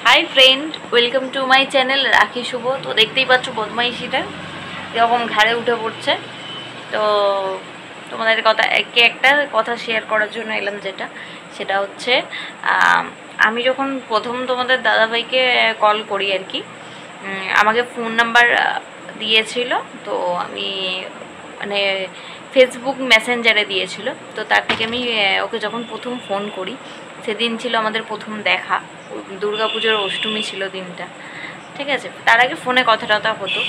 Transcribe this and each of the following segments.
Hi friend, welcome to my channel রাখি শুভ। তো দেখতেই পাচ্ছ বদমাইশিটা এরকম ঘাড়ে উঠে পড়ছে। তো তোমাদের একটা কথা শেয়ার করার জন্য এলাম, সেটা হচ্ছে আমি যখন প্রথম তোমাদের দাদাভাইকে কল করি আর কি, আমাকে ফোন নাম্বার দিয়েছিল। তো আমি মানে ফেসবুক মেসেঞ্জারে দিয়েছিল। তো তার থেকে আমি ওকে যখন প্রথম ফোন করি, সেদিন ছিল আমাদের প্রথম দেখা। দুর্গাপুজোর অষ্টমী ছিল দিনটা, ঠিক আছে। তার আগে ফোনে কথা টথা হতো।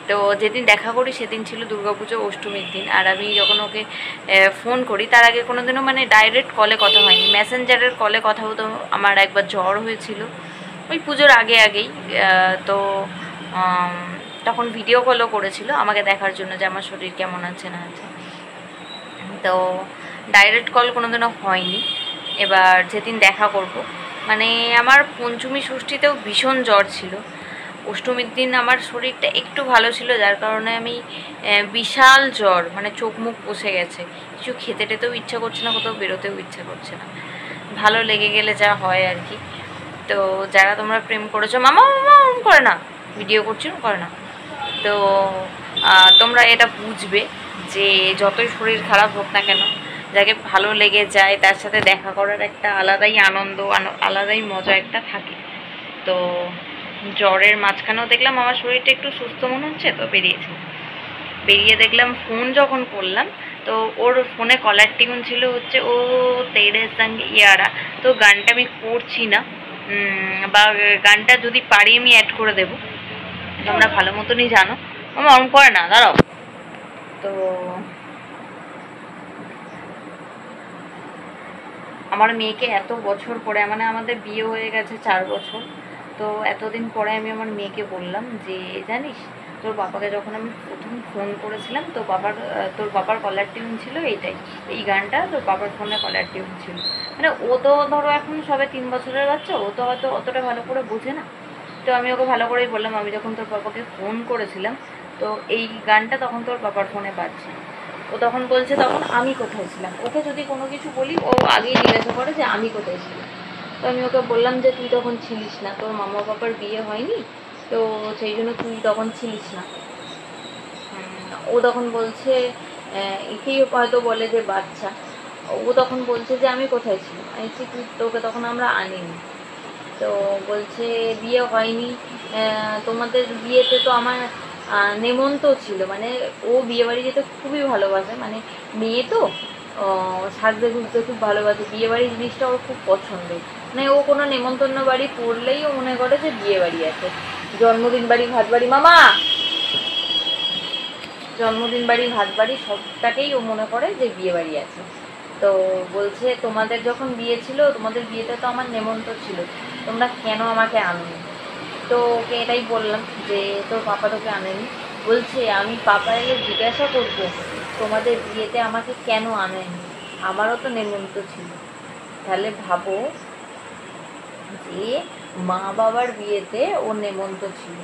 তো যেদিন দেখা করি সেদিন ছিল দুর্গাপুজো অষ্টমীর দিন। আর আমি যখন ওকে ফোন করি তার আগে কোনো দিনও মানে ডাইরেক্ট কলে কথা হয়নি, মেসেঞ্জারের কলে কথা হতো। আমার একবার জ্বর হয়েছিল ওই পুজোর আগেই। তো তখন ভিডিও কলও করেছিল আমাকে দেখার জন্য যে আমার শরীর কেমন আছে না আছে। তো ডাইরেক্ট কল কোনো দিনও হয়নি। এবার যেদিন দেখা করব, মানে আমার পঞ্চমী ষষ্ঠীতেও ভীষণ জ্বর ছিল। অষ্টমীর দিন আমার শরীরটা একটু ভালো ছিল, যার কারণে আমি বিশাল জ্বর, মানে চোখ মুখ বসে গেছে, কিছু খেতে টেতেও ইচ্ছা করছে না, কোথাও বেরোতেও ইচ্ছা করছে না। ভালো লেগে গেলে যা হয় আর কি। তো যারা তোমরা প্রেম করেছো, মামা মামা করে না, ভিডিও করছি করে না, তো তোমরা এটা বুঝবে যে যতই শরীর খারাপ হোক না কেন, যাকে ভালো লেগে যায় তার সাথে দেখা করার একটা আলাদাই আনন্দ, আলাদাই মজা একটা থাকে। তো জ্বরের মাঝখানেও দেখলাম আমার শরীরটা একটু সুস্থ মনে হচ্ছে, তো বেরিয়ে দেখলাম ফোন যখন করলাম, তো ওর ফোনে কলার টিউন ছিল হচ্ছে ও তেরে সঙ্গ ইয়ারা। তো গানটা আমি করছি না, বা গানটা যদি পারি আমি অ্যাড করে দেবো, তোমরা ভালো মতনই জানো। আমার অন করে না, দাঁড়াও। তো আমার মেয়েকে এত বছর পরে, মানে আমাদের বিয়ে হয়ে গেছে 4 বছর, তো এতদিন পরে আমি আমার মেয়েকে বললাম যে জানিস, তোর বাবাকে যখন আমি প্রথম ফোন করেছিলাম, তোর বাবার কলার টিউন ছিল এইটাই, এই গানটা তোর বাবার ফোনে কলার টিউন ছিল। মানে ও তো ধরো এখন সবে 3 বছরের বাচ্চা, ও তো হয়তো অতটা ভালো করে বোঝে না। তো আমি ওকে ভালো করেই বললাম, আমি যখন তোর বাবাকে ফোন করেছিলাম, তো এই গানটা তখন তোর বাবার ফোনে বাজছে। ও তখন বলছে তখন আমি কোথায় ছিলাম। ওকে যদি কোনো কিছু বলি ও আগেই জিজ্ঞাসা করে যে আমি কোথায় ছিলাম। তো আমি ওকে বললাম যে তুই তখন ছিলিস না, তোর মামা বাবার বিয়ে হয়নি, তো সেই জন্য তুই তখন ছিলিস না। ও তখন বলছে, একেই হয়তো বলে যে বাচ্চা, ও তখন বলছে যে আমি কোথায় ছিলাম। আমি বলছি তোকে তখন আমরা আনিনি। তো বলছে বিয়ে হয়নি, তোমাদের বিয়েতে তো আমার নেমন্ত ছিল। মানে ও বিয়েবাড়ি যেতে খুবই ভালোবাসে, মানে মেয়ে তো সাজতে ঘুরতে খুব ভালোবাসে, বিয়েবাড়ি জিনিসটা ওর খুব পছন্দের। মানে ও কোনো নেমন্তন্ন বাড়ি পড়লেই ও মনে করে যে বিয়েবাড়ি আছে। জন্মদিন বাড়ি, ভাত বাড়ি, মামা জন্মদিন বাড়ি, ভাত বাড়ি সবটাকেই ও মনে করে যে বিয়েবাড়ি আছে। তো বলছে তোমাদের যখন বিয়ে ছিল, তোমাদের বিয়েতে তো আমার নেমন্ত ছিল, তোমরা কেন আমাকে আনোনি। তো ওকে এটাই বললাম যে তোর পাপা তোকে আনেনি। বলছে আমি পাপা এলে জিজ্ঞাসা করবো তোমাদের বিয়েতে আমাকে কেন আনেনি, আমারও তো নেমন্ত ছিল। তাহলে ভাবো যে মা বাবার বিয়েতে ওর নেমন্ত ছিল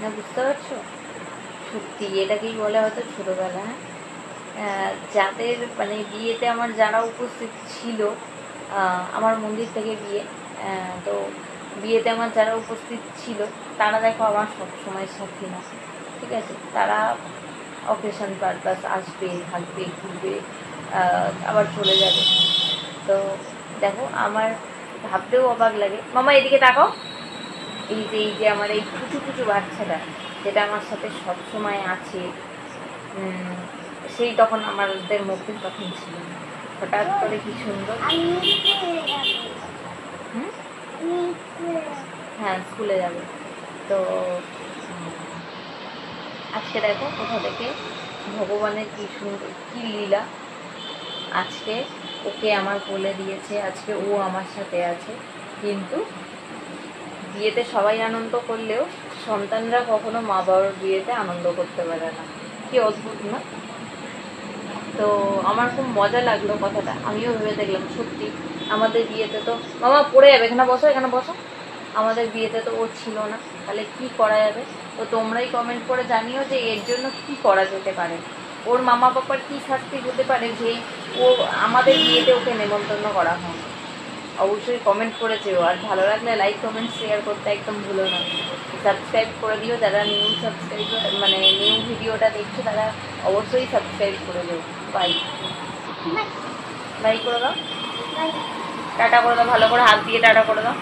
না, বুঝতে পারছো? সত্যি এটাকেই বলে হয়তো ছোটোবেলা। যাদের মানে বিয়েতে আমার যারা উপস্থিত ছিল, আমার মন্দির থেকে বিয়ে, তো বিয়েতে আমার যারা উপস্থিত ছিল তারা দেখো আমার সবসময় সাথী না, ঠিক আছে। তারা অকেশন পারপাস আসবে, থাকবে, ঘুরবে, আবার চলে যাবে। তো দেখো আমার ভাবতেও অবাক লাগে। মামা এদিকে তাকাও, এই যে আমার এই কুচু বাচ্চাটা যেটা আমার সাথে সবসময় আছে, সেই তখন আমাদের মধ্যে তখন ছিল না। হঠাৎ করে কি সুন্দর। হ্যাঁ, স্কুলে যাবে। তো আজকে দেখো কোথা থেকে ভগবানের কি সুন্দর কি লীলা। আজকে ওকে আমার বলে দিয়েছে, আজকে ও আমার সাথে আছে। কিন্তু বিয়েতে সবাই আনন্দ করলেও সন্তানরা কখনো মা বাবার বিয়েতে আনন্দ করতে পারে না। কি অদ্ভুত না? তো আমার খুব মজা লাগলো কথাটা, আমিও ভেবে দেখলাম সত্যি আমাদের বিয়েতে তো, মামা পড়ে যাবে, এখানে বসো এখানে বসো, আমাদের বিয়েতে তো ও ছিল না, তাহলে কি করা যাবে? তো তোমরাই কমেন্ট করে জানিও যে এর জন্য কি করা যেতে পারে, ওর মামা বাবার কি শাস্তি হতে পারে যে ও আমাদের বিয়েতে ওকে নেমন্তন্ন করা হয়। অবশ্যই কমেন্ট করে যেও, আর ভালো লাগলে লাইক কমেন্ট শেয়ার করতে একদম ভুলো না। সাবস্ক্রাইব করে দিও, যারা নিউ সাবস্ক্রাইবার মানে নিউ ভিডিওটা দেখছো তারা অবশ্যই সাবস্ক্রাইব করে দিও। বাই বাই করে দাও, টাটা করে দাও, ভালো করে হাত দিয়ে টাটা করে দাও।